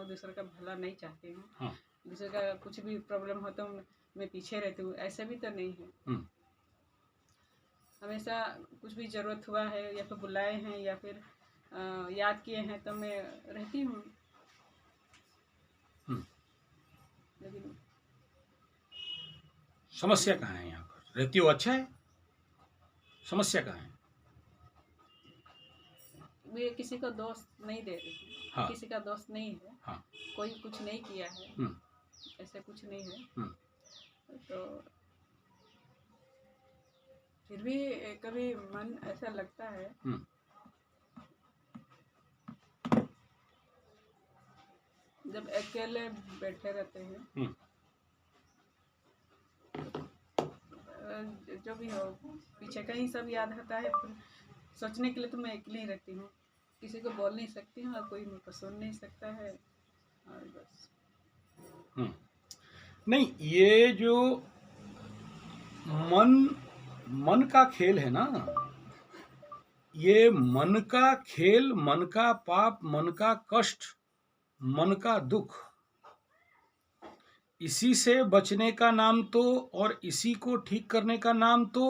दूसरे का भला नहीं चाहती हूँ। हाँ। दूसरे का कुछ भी प्रॉब्लम हो तो मैं पीछे रहती हूँ, ऐसा भी तो नहीं है। हमेशा कुछ भी ज़रूरत हुआ है या फिर बुलाए हैं या फिर याद किए हैं तो मैं रहती हूँ। लेकिन समस्या कहाँ है यहाँ पर? रहती हो अच्छा है, समस्या कहाँ है? मैं किसी को दोष नहीं दे रही हूँ। हाँ। किसी का दोष नहीं है। हाँ। कोई कुछ नहीं किया है, ऐसे कुछ नहीं है। तो फिर भी कभी मन ऐसा लगता है जब अकेले बैठे रहते हैं, जो भी हो पीछे कहीं सब याद आता है। सोचने के लिए तो मैं अकेली ही रहती हूँ, किसी को बोल नहीं सकती हूँ और कोई मुझको सुन नहीं सकता है, और बस। नहीं, ये जो मन का खेल है ना, ये मन का खेल, मन का पाप, मन का कष्ट, मन का दुख, इसी से बचने का नाम तो, और इसी को ठीक करने का नाम तो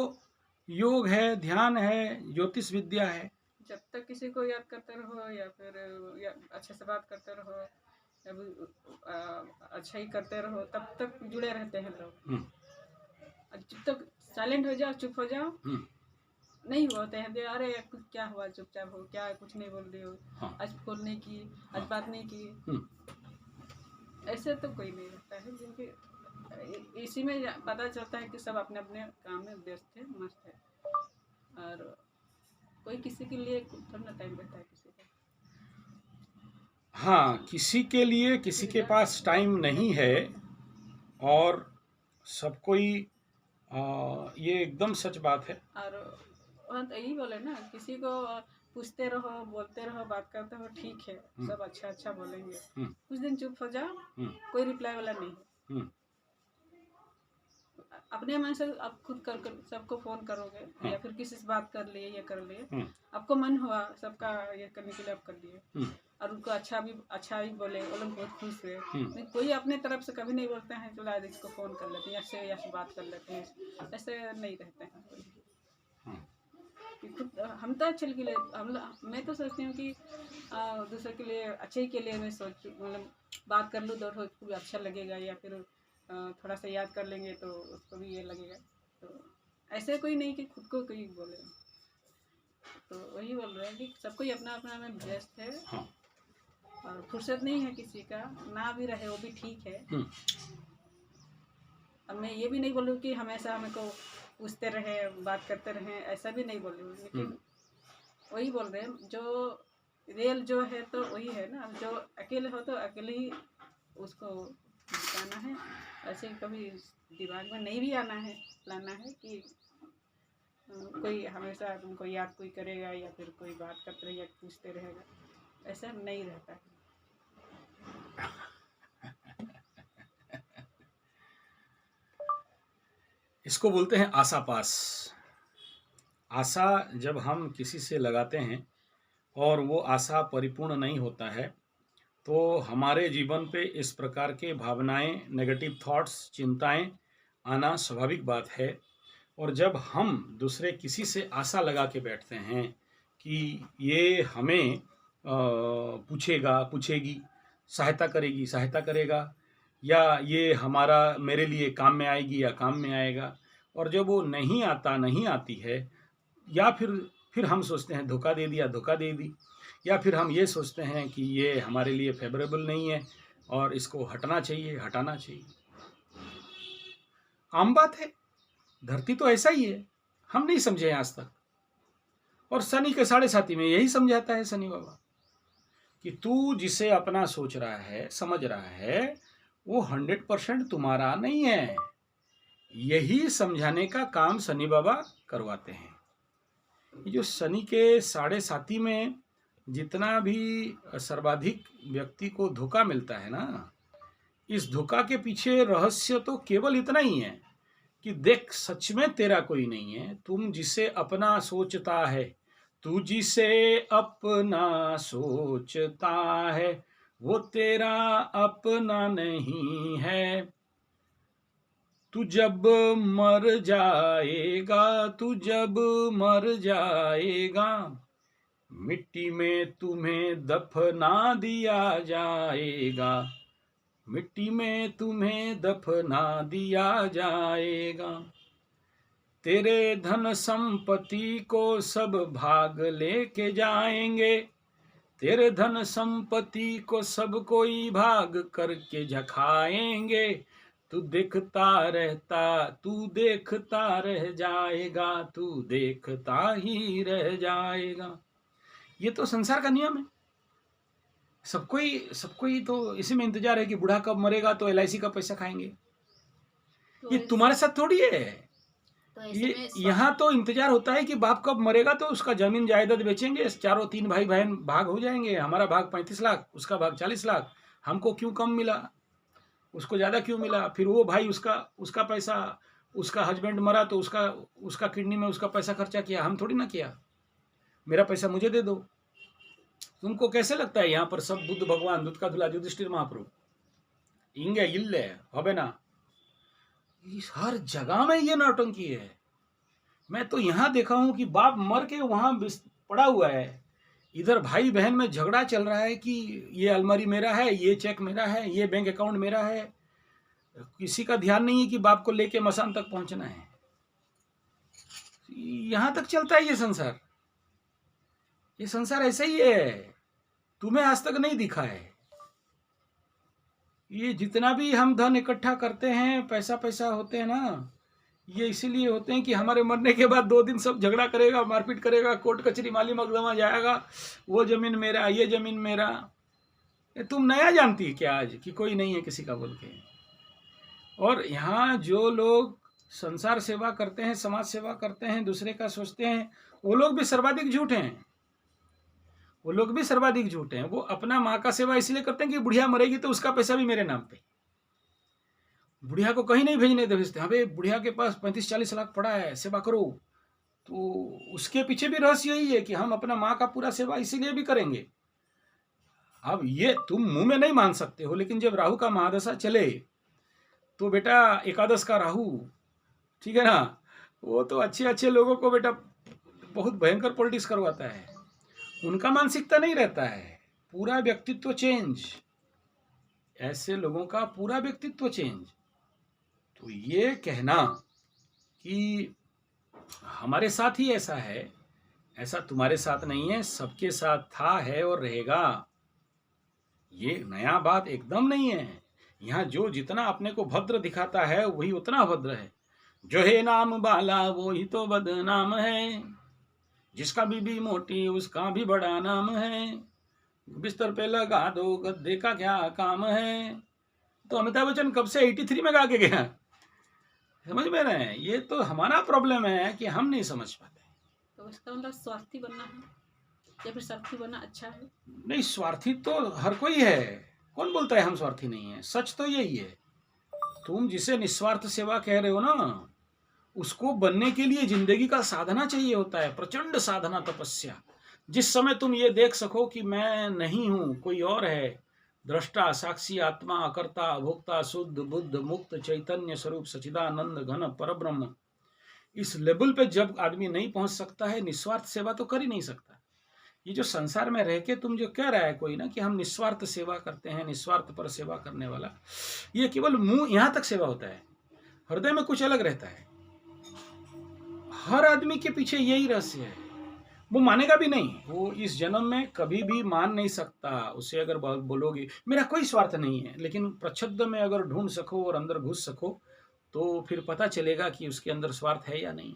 योग है, ध्यान है, ज्योतिष विद्या है। जब तक किसी को याद करते रहो या फिर अच्छे से बात करते रहो या अच्छा ही करते रहो, तब तक जुड़े रहते हैं लोग। जब तक साइलेंट हो जाओ, चुप हो जाओ, नहीं बोलते हैं अरे कुछ क्या हुआ, चुपचाप हो, क्या कुछ नहीं बोल रही हो, आज फोन नहीं की, आज बात नहीं की, ऐसे तो कोई नहीं रहता है। क्योंकि इसी में पता चलता है कि सब अपने अपने काम में व्यस्त है, मस्त है, और कोई किसी के लिए थोड़ा टाइम रहता है किसी का। हाँ, किसी के लिए किसी के पास टाइम नहीं है, और सब कोई ये एकदम सच बात है। और तो यही बोले ना, किसी को पूछते रहो, बोलते रहो, बात करते रहो, ठीक है, सब अच्छा अच्छा बोलेंगे, कुछ दिन चुप हो जाओ, कोई रिप्लाई वाला नहीं। अपने मन से आप खुद कर सबको फोन करोगे या फिर किसी से बात कर लिए या कर लिए, आपको मन हुआ सबका ये करने के लिए आप कर लिए, और उनको अच्छा भी बोले, वो लोग बहुत खुश हुए। कोई अपने तरफ से कभी नहीं बोलते हैं चलो आज इसको फोन कर लेते हैं या से बात कर लेते हैं, ऐसे नहीं रहते हैं। खुद हम तो अच्छे के लिए मैं तो सोचती हूँ कि दूसरे के लिए अच्छे के लिए मैं मतलब बात कर लूँ तो उसको भी अच्छा लगेगा, या फिर थोड़ा सा याद कर लेंगे तो उसको भी ये लगेगा। तो ऐसे कोई नहीं कि खुद को कोई बोले, तो वही बोल रहे हैं कि सबको ही अपना अपना में व्यस्त है, और फुर्सत नहीं है किसी का, ना भी रहे वो भी ठीक है। अब मैं ये भी नहीं बोलूँ कि हमेशा हमें को पूछते रहे, बात करते रहे, ऐसा भी नहीं बोल रही हूँ। लेकिन वही बोल रहे हैं जो रियल जो है तो वही है ना, जो अकेले हो तो अकेले ही उसको बताना है। ऐसे कभी दिमाग में नहीं भी लाना है कि कोई हमेशा तुमको याद कोई करेगा या फिर कोई बात करते रहेगा, पूछते रहेगा, ऐसा नहीं रहता है। इसको बोलते हैं आशा पास। आशा जब हम किसी से लगाते हैं और वो आशा परिपूर्ण नहीं होता है, तो हमारे जीवन पे इस प्रकार के भावनाएं, नेगेटिव थॉट्स, चिंताएं आना स्वाभाविक बात है। और जब हम दूसरे किसी से आशा लगा के बैठते हैं कि ये हमें पूछेगा, पूछेगी, सहायता करेगा, या ये मेरे लिए काम में आएगी या काम में आएगा, और जब वो नहीं आती है, या फिर हम सोचते हैं धोखा दे दी, या फिर हम ये सोचते हैं कि ये हमारे लिए फेवरेबल नहीं है और इसको हटाना चाहिए। आम बात है, धरती तो ऐसा ही है, हम नहीं समझे आज तक। और शनि के 7.5 में यही समझाता है शनि बाबा कि तू जिसे अपना सोच रहा है, समझ रहा है, वो 100% तुम्हारा नहीं है। यही समझाने का काम शनि बाबा करवाते हैं। ये जो शनि के 7.5 में जितना भी सर्वाधिक व्यक्ति को धोखा मिलता है ना, इस धोखा के पीछे रहस्य तो केवल इतना ही है कि देख, सच में तेरा कोई नहीं है। तुम जिसे अपना सोचता है वो तेरा अपना नहीं है। तू जब मर जाएगा, तू जब मर जाएगा, मिट्टी में तुम्हें दफना दिया जाएगा, मिट्टी में तुम्हें दफना दिया जाएगा। तेरे धन संपत्ति को सब भाग लेके जाएंगे, तेरे धन संपत्ति को सब कोई भाग करके झखाएंगे। तू देखता रह जाएगा, तू देखता ही रह जाएगा। ये तो संसार का नियम है। सबको ही तो इसी में इंतजार है कि बूढ़ा कब मरेगा तो LIC का पैसा खाएंगे। तो ये तुम्हारे साथ थोड़ी है। तो ये यहाँ तो इंतजार होता है कि बाप कब मरेगा तो उसका जमीन जायदाद बेचेंगे, चारों 3 भाई बहन भाग हो जाएंगे, हमारा भाग 35 लाख, उसका भाग 40 लाख, हमको क्यों कम मिला, उसको ज्यादा क्यों मिला। फिर वो भाई उसका पैसा, उसका हस्बैंड मरा तो उसका किडनी में उसका पैसा खर्चा किया, हम थोड़ी ना किया, मेरा पैसा मुझे दे दो। तुमको कैसे लगता है यहाँ पर सब बुद्ध भगवान, दूध का धुला युधिष्ठिर महाप्रभु इंगे इल्ले होबे ना, हर जगह में ये नौटंकी है। मैं तो यहाँ देखा हूं कि बाप मर के वहां पड़ा हुआ है, इधर भाई बहन में झगड़ा चल रहा है कि ये अलमारी मेरा है, ये चेक मेरा है, ये बैंक अकाउंट मेरा है। किसी का ध्यान नहीं है कि बाप को लेके मसान तक पहुंचना है। यहां तक चलता है ये संसार। ये संसार ऐसा ही है, तुम्हें आज तक नहीं दिखा है। ये जितना भी हम धन इकट्ठा करते हैं, पैसा होते हैं ना, ये इसीलिए होते हैं कि हमारे मरने के बाद 2 दिन सब झगड़ा करेगा, मारपीट करेगा, कोर्ट कचहरी माली मकदमा जाएगा, वो जमीन मेरा, ये जमीन मेरा। ये तुम नया जानती है क्या आज कि कोई नहीं है किसी का बोल के। और यहाँ जो लोग संसार सेवा करते हैं, समाज सेवा करते हैं, दूसरे का सोचते हैं, वो लोग भी सर्वाधिक झूठ हैं। वो लोग भी सर्वाधिक झूठ हैं। वो अपना माँ का सेवा इसलिए करते हैं कि बुढ़िया मरेगी तो उसका पैसा भी मेरे नाम पे। बुढ़िया को कहीं नहीं भेजने भेजते, अबे बुढ़िया के पास 35-40 लाख पड़ा है, सेवा करो। तो उसके पीछे भी रहस्य यही है कि हम अपना माँ का पूरा सेवा इसीलिए भी करेंगे। अब ये तुम मुंह में नहीं मान सकते हो, लेकिन जब राहु का महादशा चले तो बेटा, एकादश का राहु, ठीक है ना, वो तो अच्छे लोगों को बेटा बहुत भयंकर पॉलिटिक्स करवाता है। उनका मानसिकता नहीं रहता है, पूरा व्यक्तित्व चेंज, ऐसे लोगों का पूरा व्यक्तित्व चेंज। तो ये कहना कि हमारे साथ ही ऐसा है, ऐसा तुम्हारे साथ नहीं है, सबके साथ था, है और रहेगा। ये नया बात एकदम नहीं है। यहाँ जो जितना अपने को भद्र दिखाता है वही उतना भद्र है। जो है नाम बाला वो ही तो बदनाम है, जिसका बीबी मोटी उसका भी बड़ा नाम है, बिस्तर पे लगा दो गद्दे का क्या काम है। तो अमिताभ बच्चन कब से 83 में गा के गया, समझ में रहे हैं। ये तो हमारा प्रॉब्लम है कि हम नहीं समझ पाते। तो इसका मतलब स्वार्थी बनना है या फिर स्वार्थी बनना अच्छा है? नहीं, स्वार्थी तो हर कोई है, कौन बोलता है हम स्वार्थी नहीं है। सच तो यही है। तुम जिसे निस्वार्थ सेवा कह रहे हो ना, उसको बनने के लिए जिंदगी का साधना चाहिए होता है, प्रचंड साधना, तपस्या। जिस समय तुम ये देख सको कि मैं नहीं हूं, कोई और है, दृष्टा, साक्षी, आत्मा, अकर्ता, अभोक्ता, शुद्ध, बुद्ध, मुक्त, चैतन्य स्वरूप, सचिदानंद घन परब्रह्म, इस लेवल पे जब आदमी नहीं पहुंच सकता है, निस्वार्थ सेवा तो कर ही नहीं सकता। ये जो संसार में रह के तुम जो कह रहा है कोई ना कि हम निस्वार्थ सेवा करते हैं, निस्वार्थ पर सेवा करने वाला, ये केवल मुंह यहां तक सेवा होता है, हृदय में कुछ अलग रहता है। हर आदमी के पीछे यही रहस्य है। वो मानेगा भी नहीं, वो इस जन्म में कभी भी मान नहीं सकता। उसे अगर बोलोगे मेरा कोई स्वार्थ नहीं है, लेकिन प्रच्छद में अगर ढूंढ सको और अंदर घुस सको तो फिर पता चलेगा कि उसके अंदर स्वार्थ है या नहीं।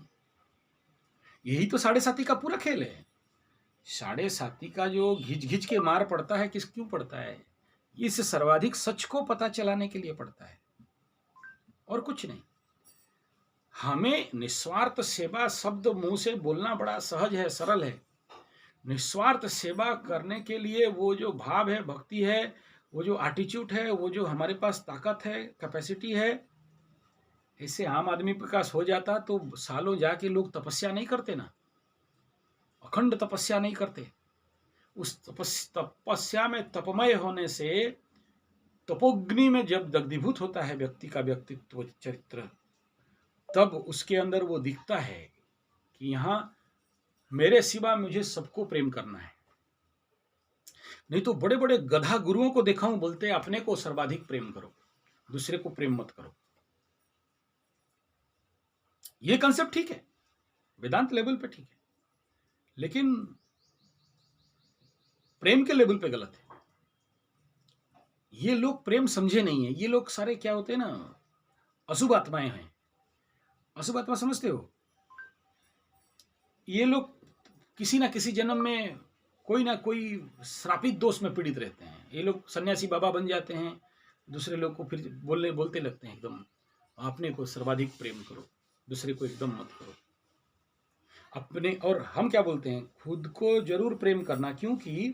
यही तो 7.5 का पूरा खेल है। 7.5 का जो घिच घिच के मार पड़ता है, किस क्यों पड़ता है? इस सर्वाधिक सच को पता चलाने के लिए पड़ता है, और कुछ नहीं। हमें निस्वार्थ सेवा शब्द मुंह से बोलना बड़ा सहज है, सरल है। निस्वार्थ सेवा करने के लिए वो जो भाव है, भक्ति है, वो जो एटीट्यूड है, वो जो हमारे पास ताकत है, कैपेसिटी है, ऐसे आम आदमी के पास हो जाता तो सालों जाके लोग तपस्या नहीं करते ना, अखंड तपस्या नहीं करते। उस तपस्या में तपमय होने से, तपोग्नि में जब दग्धीभूत होता है व्यक्ति का व्यक्तित्व चरित्र, तब उसके अंदर वो दिखता है कि यहाँ मेरे सिवा मुझे सबको प्रेम करना है। नहीं तो बड़े बड़े गधा गुरुओं को देखा हूं, बोलते हैं अपने को सर्वाधिक प्रेम करो, दूसरे को प्रेम मत करो। ये कंसेप्ट ठीक है, वेदांत लेवल पे ठीक है, लेकिन प्रेम के लेवल पे गलत है। ये लोग प्रेम समझे नहीं है। ये लोग सारे क्या होते हैं ना, अशुभ आत्माएं हैं। अशुभ आत्मा समझते हो? ये लोग किसी ना किसी जन्म में कोई ना कोई श्रापित दोष में पीड़ित रहते हैं। ये लोग सन्यासी बाबा बन जाते हैं, दूसरे लोग को फिर बोलते लगते हैं एकदम अपने को सर्वाधिक प्रेम करो, दूसरे को एकदम मत करो अपने। और हम क्या बोलते हैं, खुद को जरूर प्रेम करना, क्योंकि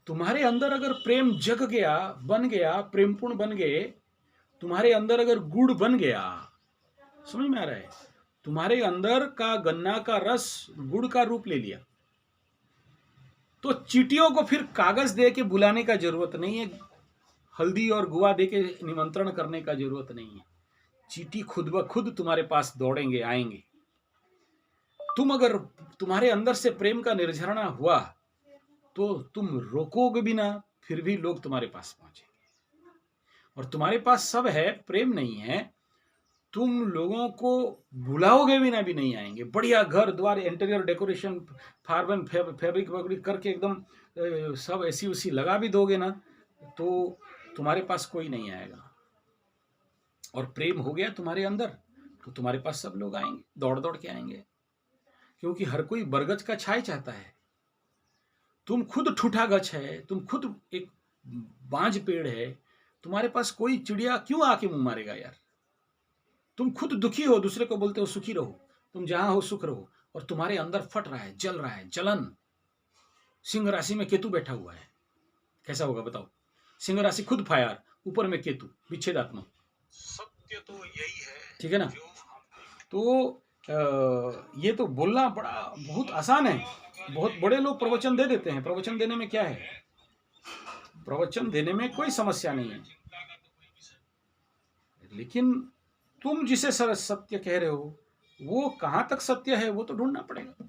तुम्हारे अंदर अगर प्रेम जग गया, बन गया, प्रेमपूर्ण बन गए, तुम्हारे अंदर अगर गुड़ बन गया, समझ में आ रहा है, तुम्हारे अंदर का गन्ना का रस गुड़ का रूप ले लिया, तो चींटियों को फिर कागज दे के बुलाने का जरूरत नहीं है, हल्दी और गुआ दे के निमंत्रण करने का जरूरत नहीं है। चींटी खुद ब खुद तुम्हारे पास दौड़ेंगे, आएंगे। तुम अगर तुम्हारे अंदर से प्रेम का निर्झरना हुआ तो तुम रोकोगे भी ना, फिर भी लोग तुम्हारे पास पहुंचेंगे। और तुम्हारे पास सब है, प्रेम नहीं है, तुम लोगों को बुलाओगे भी ना, भी नहीं आएंगे। बढ़िया घर द्वार, इंटीरियर डेकोरेशन, फार्बन फैब्रिक वैब्रिक करके एकदम सब एसी उसी लगा भी दोगे ना, तो तुम्हारे पास कोई नहीं आएगा। और प्रेम हो गया तुम्हारे अंदर तो तुम्हारे पास सब लोग आएंगे, दौड़ दौड़ के आएंगे, क्योंकि हर कोई बरगद का छाई चाहता है। तुम खुद ठूठा गछ है, तुम खुद एक बांझ पेड़ है, तुम्हारे पास कोई चिड़िया क्यों आके मुंह मारेगा यार। तुम खुद दुखी हो, दूसरे को बोलते हो सुखी रहो, तुम जहां हो सुख रहो, और तुम्हारे अंदर फट रहा है, जल रहा है, जलन। सिंह राशि में केतु बैठा हुआ है, कैसा होगा बताओ? सिंह राशि खुद फायर, ऊपर में केतु, विच्छेदात्मक। सत्य तो यही है, ठीक है ना? तो ये तो बोलना बहुत आसान है। बहुत बड़े लोग प्रवचन दे देते हैं। प्रवचन देने में क्या है? प्रवचन देने में कोई समस्या नहीं है, लेकिन तुम जिसे सत्य कह रहे हो वो कहां तक सत्य है वो तो ढूंढना पड़ेगा।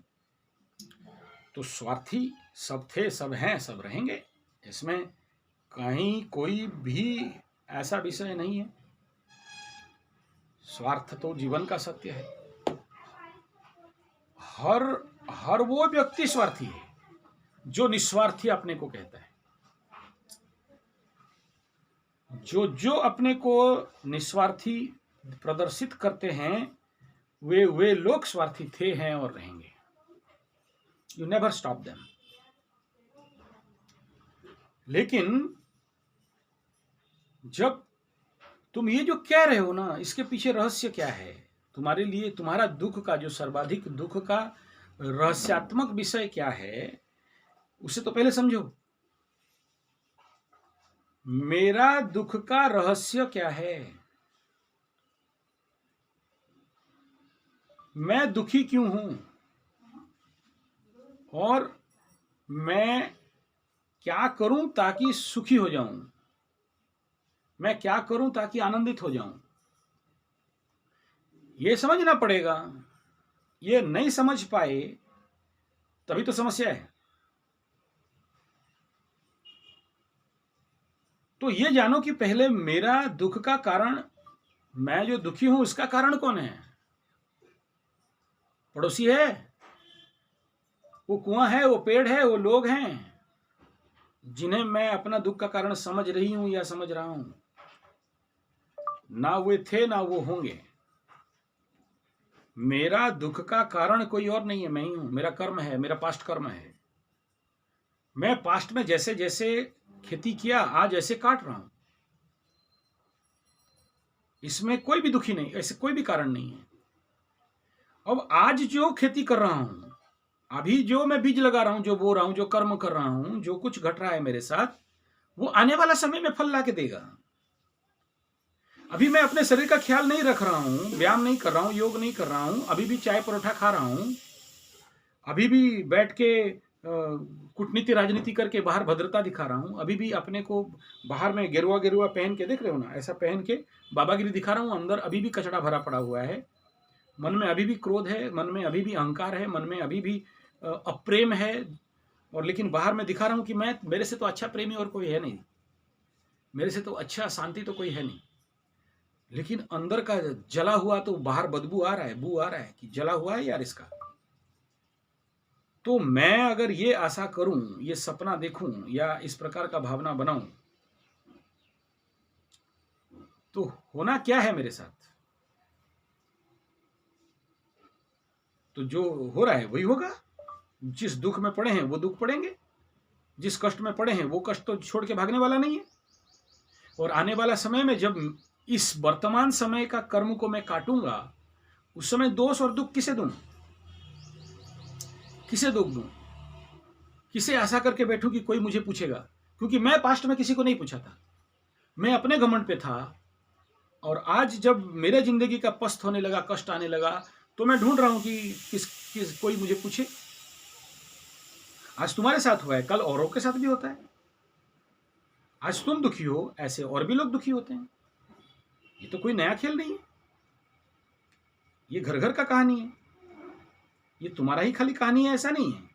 तो स्वार्थी सब थे, सब हैं, सब रहेंगे, इसमें कहीं कोई भी ऐसा विषय नहीं है। स्वार्थ तो जीवन का सत्य है। हर वो व्यक्ति स्वार्थी है जो निस्वार्थी अपने को कहता है। जो अपने को निस्वार्थी प्रदर्शित करते हैं वे लोग स्वार्थी थे, हैं और रहेंगे। You never stop them. लेकिन जब तुम ये जो कह रहे हो ना, इसके पीछे रहस्य क्या है तुम्हारे लिए? तुम्हारा दुख का जो सर्वाधिक दुख का रहस्यात्मक विषय क्या है, उसे तो पहले समझो। मेरा दुख का रहस्य क्या है? मैं दुखी क्यों हूं? और मैं क्या करूं ताकि सुखी हो जाऊं? मैं क्या करूं ताकि आनंदित हो जाऊं? ये समझना पड़ेगा। ये नहीं समझ पाए तभी तो समस्या है। तो ये जानो कि पहले मेरा दुख का कारण, मैं जो दुखी हूं उसका कारण कौन है? पड़ोसी है, वो कुआं है, वो पेड़ है, वो लोग हैं जिन्हें मैं अपना दुख का कारण समझ रही हूं या समझ रहा हूं। ना वे थे ना वो होंगे। मेरा दुख का कारण कोई और नहीं है, मैं ही हूं। मेरा कर्म है, मेरा पास्ट कर्म है। मैं पास्ट में जैसे जैसे खेती किया, आज ऐसे काट रहा हूं। इसमें कोई भी दुखी नहीं, ऐसे कोई भी कारण नहीं है। अब आज जो खेती कर रहा हूं, अभी जो मैं बीज लगा रहा हूं, जो बो रहा हूं, जो कर्म कर रहा हूं, जो कुछ घट रहा है मेरे साथ, वो आने वाला समय में फल ला के देगा। अभी मैं अपने शरीर का ख्याल नहीं रख रहा हूं, व्यायाम नहीं कर रहा हूं, योग नहीं कर रहा हूं, अभी भी चाय परोठा खा रहा हूं, अभी भी बैठ के कूटनीति राजनीति करके बाहर भद्रता दिखा रहा हूँ, अभी भी अपने को बाहर में गेरुआ गेरुआ पहन के, देख रहे हो ना, ऐसा पहन के बाबागिरी दिखा रहा हूँ, अंदर अभी भी कचड़ा भरा पड़ा हुआ है, मन में अभी भी क्रोध है, मन में अभी भी अहंकार है, मन में अभी भी अप्रेम है, और लेकिन बाहर में दिखा रहा हूँ कि मैं, मेरे से तो अच्छा प्रेमी और कोई है नहीं, मेरे से तो अच्छा शांति तो कोई है नहीं, लेकिन अंदर का जला हुआ तो बाहर बदबू आ रहा है, बू आ रहा है कि जला हुआ है यार इसका। तो मैं अगर ये आशा करूं, ये सपना देखूं, या इस प्रकार का भावना बनाऊं, तो होना क्या है मेरे साथ? तो जो हो रहा है वही होगा। जिस दुख में पड़े हैं वो दुख पड़ेंगे, जिस कष्ट में पड़े हैं वो कष्ट तो छोड़ के भागने वाला नहीं है। और आने वाला समय में जब इस वर्तमान समय का कर्म को मैं काटूंगा, उस समय दोष और दुख किसे दूं? किसे दुख दूं? किसे आशा करके बैठूं कि कोई मुझे पूछेगा? क्योंकि मैं पास्ट में किसी को नहीं पूछा था, मैं अपने घमंड पे था, और आज जब मेरे जिंदगी का पस्त होने लगा, कष्ट आने लगा, तो मैं ढूंढ रहा हूं कि कोई मुझे पूछे। आज तुम्हारे साथ हुआ है, कल औरों के साथ भी होता है। आज तुम दुखी हो, ऐसे और भी लोग दुखी होते हैं। ये तो कोई नया खेल नहीं है, ये घर घर का कहानी है, ये तुम्हारा ही खाली कहानी है ऐसा नहीं है,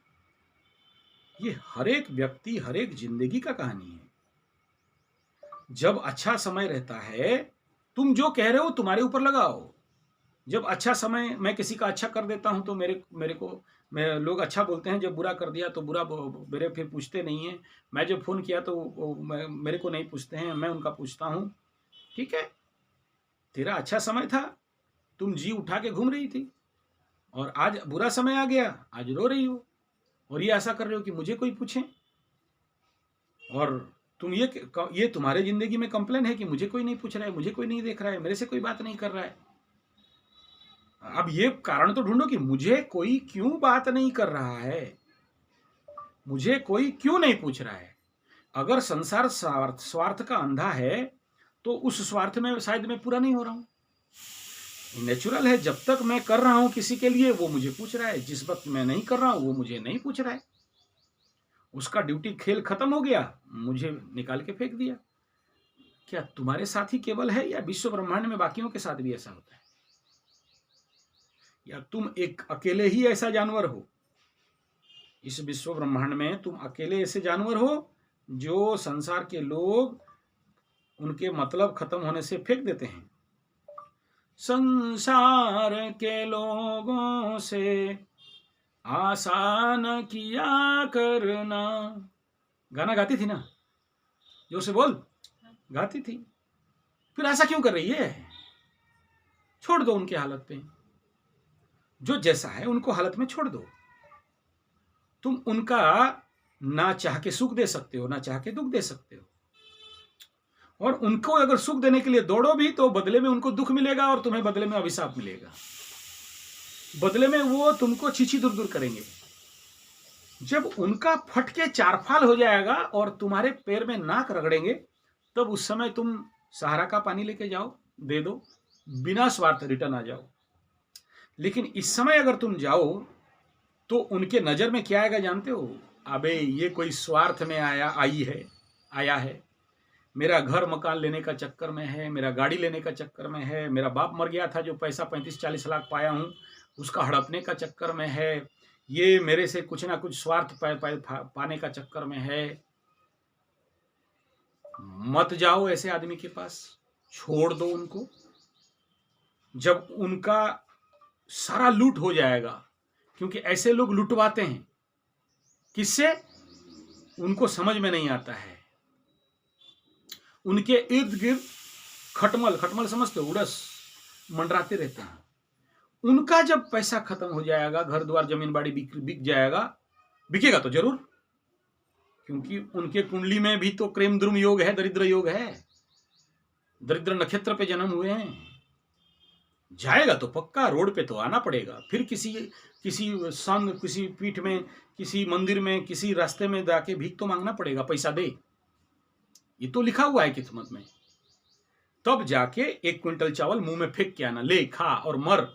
ये हर एक व्यक्ति, हर एक जिंदगी का कहानी है। जब अच्छा समय रहता है, तुम जो कह रहे हो तुम्हारे ऊपर लगाओ। जब अच्छा समय, मैं किसी का अच्छा कर देता हूं तो मेरे को लोग अच्छा बोलते हैं, जब बुरा कर दिया तो बुरा मेरे फिर पूछते नहीं है। मैं जब फोन किया तो मेरे को नहीं पूछते हैं, मैं उनका पूछता हूं। ठीक है, तेरा अच्छा समय था, तुम जी उठा के घूम रही थी, और आज बुरा समय आ गया, आज रो रही हो, और ये आशा कर रहे हो कि मुझे कोई पूछे। और तुम ये तुम्हारे जिंदगी में कंप्लेन है कि मुझे कोई नहीं पूछ रहा है, मुझे कोई नहीं देख रहा है, मेरे से कोई बात नहीं कर रहा है। अब ये कारण तो ढूंढो कि मुझे कोई क्यों बात नहीं कर रहा है, मुझे कोई क्यों नहीं पूछ रहा है। अगर संसार स्वार्थ का अंधा है, तो उस स्वार्थ में शायद मैं पूरा नहीं हो रहा हूं। नेचुरल है, जब तक मैं कर रहा हूं किसी के लिए वो मुझे पूछ रहा है, जिस वक्त मैं नहीं कर रहा हूं वो मुझे नहीं पूछ रहा है। उसका ड्यूटी खेल खत्म हो गया, मुझे निकाल के फेंक दिया। क्या तुम्हारे साथ ही केवल है, या विश्व ब्रह्मांड में बाकियों के साथ भी ऐसा होता है? या तुम एक अकेले ही ऐसा जानवर हो? इस विश्व ब्रह्मांड में तुम अकेले ऐसे जानवर हो जो संसार के लोग उनके मतलब खत्म होने से फेंक देते हैं। संसार के लोगों से आशा न किया करना, गाना गाती थी ना, जो से बोल गाती थी। फिर आशा क्यों कर रही है? छोड़ दो उनके हालत पे, जो जैसा है उनको हालत में छोड़ दो। तुम उनका ना चाह के सुख दे सकते हो, ना चाह के दुख दे सकते हो। और उनको अगर सुख देने के लिए दौड़ो भी तो बदले में उनको दुख मिलेगा, और तुम्हें बदले में अभिशाप मिलेगा। बदले में वो तुमको छीछी दूर दूर करेंगे। जब उनका फटके चार फाल हो जाएगा और तुम्हारे पैर में नाक रगड़ेंगे, तब उस समय तुम सहारा का पानी लेके जाओ, दे दो, बिना स्वार्थ रिटर्न आ जाओ। लेकिन इस समय अगर तुम जाओ तो उनके नजर में क्या आएगा जानते हो? अबे ये कोई स्वार्थ में आया है, मेरा घर मकान लेने का चक्कर में है, मेरा गाड़ी लेने का चक्कर में है, मेरा बाप मर गया था जो पैसा 35-40 लाख पाया हूं उसका हड़पने का चक्कर में है, ये मेरे से कुछ ना कुछ स्वार्थ पाने का चक्कर में है। मत जाओ ऐसे आदमी के पास, छोड़ दो उनको। जब उनका सारा लूट हो जाएगा, क्योंकि ऐसे लोग लुटवाते हैं, किससे? उनको समझ में नहीं आता है। उनके इर्द गिर्द खटमल समझते हो, उड़स मंडराते रहते हैं। उनका जब पैसा खत्म हो जाएगा, घर द्वार जमीन बाड़ी बिक जाएगा, बिकेगा तो जरूर, क्योंकि उनके कुंडली में भी तो क्रेम द्रुम योग है, दरिद्र योग है, दरिद्र नक्षत्र पे जन्म हुए हैं। जाएगा तो पक्का, रोड पे तो आना पड़ेगा। फिर किसी संघ, किसी पीठ में, किसी मंदिर में, किसी रास्ते में जाके भीख तो मांगना पड़ेगा, पैसा दे, ये तो लिखा हुआ है किस्मत में। तब जाके 1 क्विंटल चावल मुंह में फेंक के आना, ले खा और मर।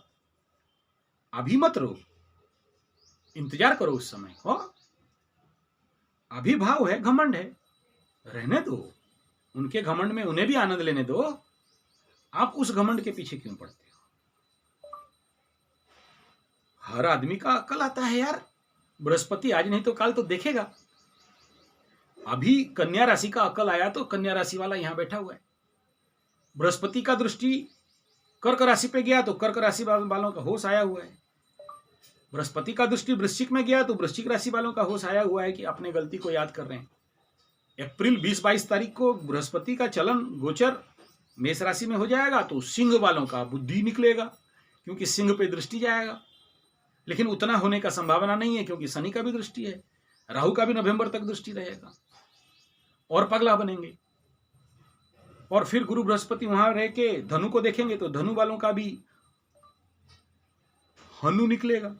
अभी मत रो, इंतजार करो उस समय। हो अभिभाव है, घमंड है, रहने दो, उनके घमंड में उन्हें भी आनंद लेने दो। आप उस घमंड के पीछे क्यों पड़ते हो? हर आदमी का अक्ल आता है यार। बृहस्पति आज नहीं तो कल तो देखेगा। अभी कन्या राशि का अक्ल आया तो कन्या राशि वाला यहां बैठा हुआ है। बृहस्पति का दृष्टि कर्क राशि पे गया तो कर्क राशि वालों का होश आया हुआ है। बृहस्पति का दृष्टि वृश्चिक में गया तो वृश्चिक राशि वालों का होश आया हुआ है कि अपने गलती को याद कर रहे हैं। अप्रैल 20-22 तारीख को बृहस्पति का चलन गोचर मेष राशि में हो जाएगा तो सिंह वालों का बुद्धि निकलेगा, क्योंकि सिंह पे दृष्टि जाएगा। लेकिन उतना होने का संभावना नहीं है, क्योंकि शनि का भी दृष्टि है, राहु का भी नवंबर तक दृष्टि रहेगा और पगला बनेंगे। और फिर गुरु बृहस्पति वहां रह के धनु को देखेंगे तो धनु वालों का भी हनु निकलेगा।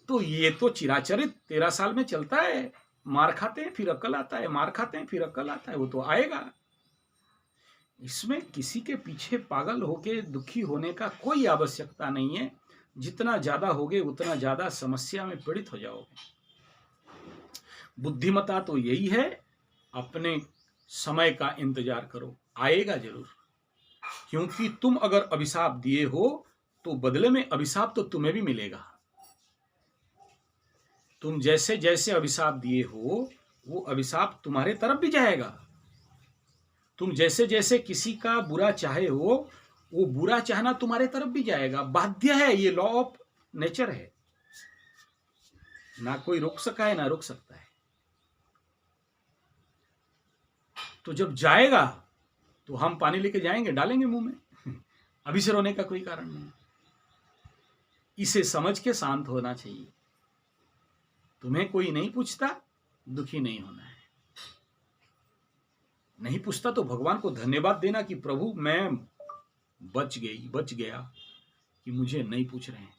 तो ये तो चिराचरित 13 साल में चलता है। मार खाते हैं फिर अक्ल आता है, मार खाते हैं फिर अक्ल आता है, वो तो आएगा। इसमें किसी के पीछे पागल होके दुखी होने का कोई आवश्यकता नहीं है। जितना ज्यादा होगे उतना ज्यादा समस्या में पीड़ित हो जाओगे। बुद्धिमता तो यही है, अपने समय का इंतजार करो, आएगा जरूर। क्योंकि तुम अगर अभिशाप दिए हो तो बदले में अभिशाप तो तुम्हें भी मिलेगा। तुम जैसे जैसे अभिशाप दिए हो वो अभिशाप तुम्हारे तरफ भी जाएगा। तुम जैसे जैसे किसी का बुरा चाहे हो वो बुरा चाहना तुम्हारे तरफ भी जाएगा। बाध्य है, ये लॉ ऑफ नेचर है, ना कोई रोक सका है ना रोक सकता है। तो जब जाएगा तो हम पानी लेके जाएंगे, डालेंगे मुंह में। अभी से रोने का कोई कारण नहीं। इसे समझ के शांत होना चाहिए। तुम्हें कोई नहीं पूछता, दुखी नहीं होना है। नहीं पूछता तो भगवान को धन्यवाद देना कि प्रभु मैं बच गया कि मुझे नहीं पूछ रहे हैं।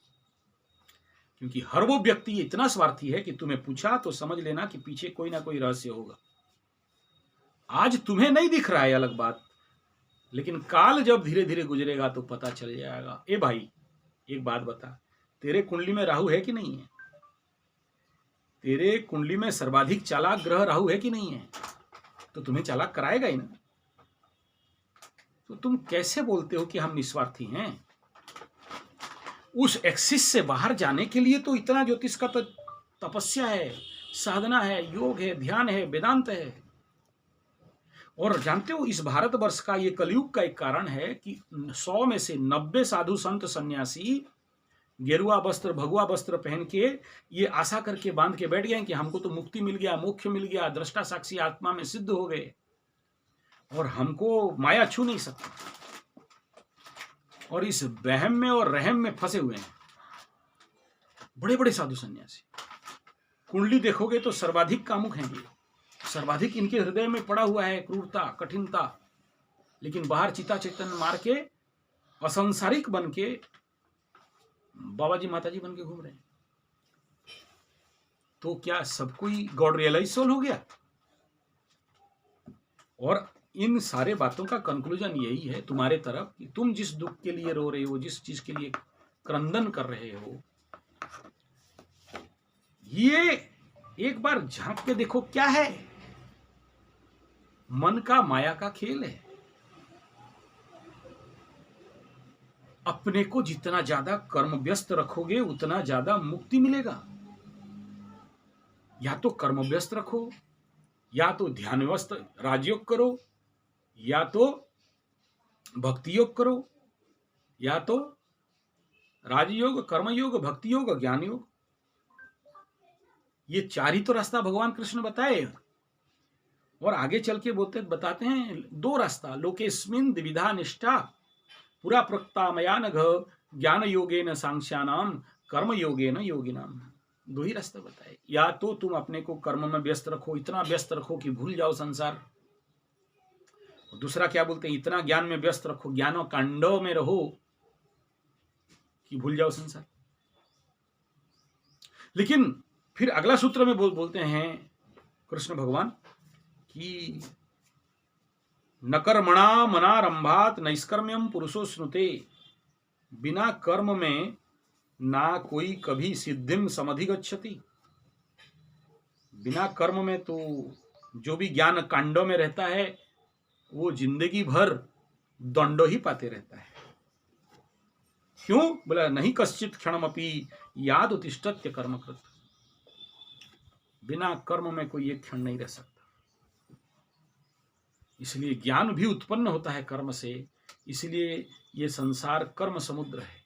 क्योंकि हर वो व्यक्ति इतना स्वार्थी है कि तुम्हें पूछा तो समझ लेना कि पीछे कोई ना कोई रहस्य होगा। आज तुम्हें नहीं दिख रहा है अलग बात, लेकिन काल जब धीरे धीरे गुजरेगा तो पता चल जाएगा। ए भाई एक बात बता, तेरे कुंडली में राहु है कि नहीं है? तेरे कुंडली में सर्वाधिक चालाक ग्रह राहु है कि नहीं है? तो तुम्हें चालाक कराएगा ही ना। तो तुम कैसे बोलते हो कि हम निस्वार्थी हैं? उस एक्सिस से बाहर जाने के लिए तो इतना ज्योतिष का तपस्या है, साधना है, योग है, ध्यान है, वेदांत है। और जानते हो इस भारतवर्ष का ये कलयुग का एक कारण है कि 100 में से 90 साधु संत सन्यासी गेरुआ वस्त्र भगवा वस्त्र पहन के ये आशा करके बांध के बैठ गए कि हमको तो मुक्ति मिल गया, मोक्ष मिल गया, दृष्टा साक्षी आत्मा में सिद्ध हो गए और हमको माया छू नहीं सकती। और इस वहम में और रहम में फंसे हुए हैं बड़े बड़े साधु सन्यासी। कुंडली देखोगे तो सर्वाधिक कामुक हैं ये, सर्वाधिक इनके हृदय में पड़ा हुआ है क्रूरता, कठिनता। लेकिन बाहर चिता चैतन्य मार के असंसारिक बन के बाबा जी माता जी बन के घूम रहे हैं। तो क्या सब कोई गॉड रियलाइज सोल हो गया? और इन सारे बातों का कंक्लूजन यही है तुम्हारे तरफ कि तुम जिस दुख के लिए रो रहे हो, जिस चीज के लिए क्रंदन कर रहे हो, ये एक बार झांक के देखो क्या है। मन का माया का खेल है। अपने को जितना ज्यादा कर्म व्यस्त रखोगे उतना ज्यादा मुक्ति मिलेगा। या तो कर्म व्यस्त रखो, या तो ध्यान व्यस्त राजयोग करो, या तो भक्ति योग करो, या तो राजयोग, कर्मयोग, भक्ति योग, ज्ञान योग। ये 4 ही तो रास्ता भगवान कृष्ण बताए। और आगे चल के बताते हैं 2 रास्ता। लोकेस्मिन् द्विविधा निष्ठा पुरा प्रोक्ता मया नघ ज्ञान योगेन सांख्यानाम कर्म योगेन योगिनाम। 2 ही रास्ता बताए। या तो तुम अपने को कर्म में व्यस्त रखो, इतना व्यस्त रखो कि भूल जाओ संसार। दूसरा क्या बोलते हैं, इतना ज्ञान में व्यस्त रखो, ज्ञानो कांडव में रहो कि भूल जाओ संसार। लेकिन फिर अगला सूत्र में बोलते हैं कृष्ण भगवान कि न कर्मणा मनारंभात नैष्कर्म्यम पुरुषो स्नुते। बिना कर्म में ना कोई कभी सिद्धिम समधिगच्छति। बिना कर्म में तो जो भी ज्ञान कांडों में रहता है वो जिंदगी भर दंडो ही पाते रहता है। क्यों बोला, नहीं कश्चित क्षणमपि याद उत्तिष्ठत्य कर्मकृत। बिना कर्म में कोई एक क्षण नहीं रह सकता। इसलिए ज्ञान भी उत्पन्न होता है कर्म से। इसलिए ये संसार कर्म समुद्र है।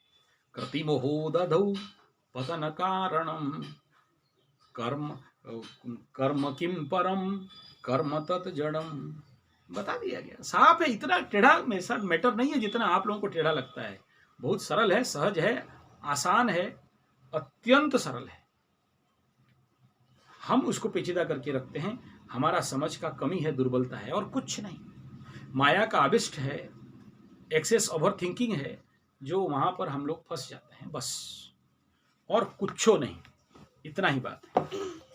कृतिमोहो दधौ पतन कारणम कर्म कर्म किम परम कर्म तत् जड़म। बता दिया गया, साफ है। इतना टेढ़ा मेरा मैटर नहीं है जितना आप लोगों को टेढ़ा लगता है। बहुत सरल है, सहज है, आसान है, अत्यंत सरल है। हम उसको पेचीदा करके रखते हैं। हमारा समझ का कमी है, दुर्बलता है, और कुछ नहीं। माया का आविष्ट है, एक्सेस ओवर थिंकिंग है, जो वहां पर हम लोग फंस जाते हैं, बस। और कुछो नहीं, इतना ही बात है।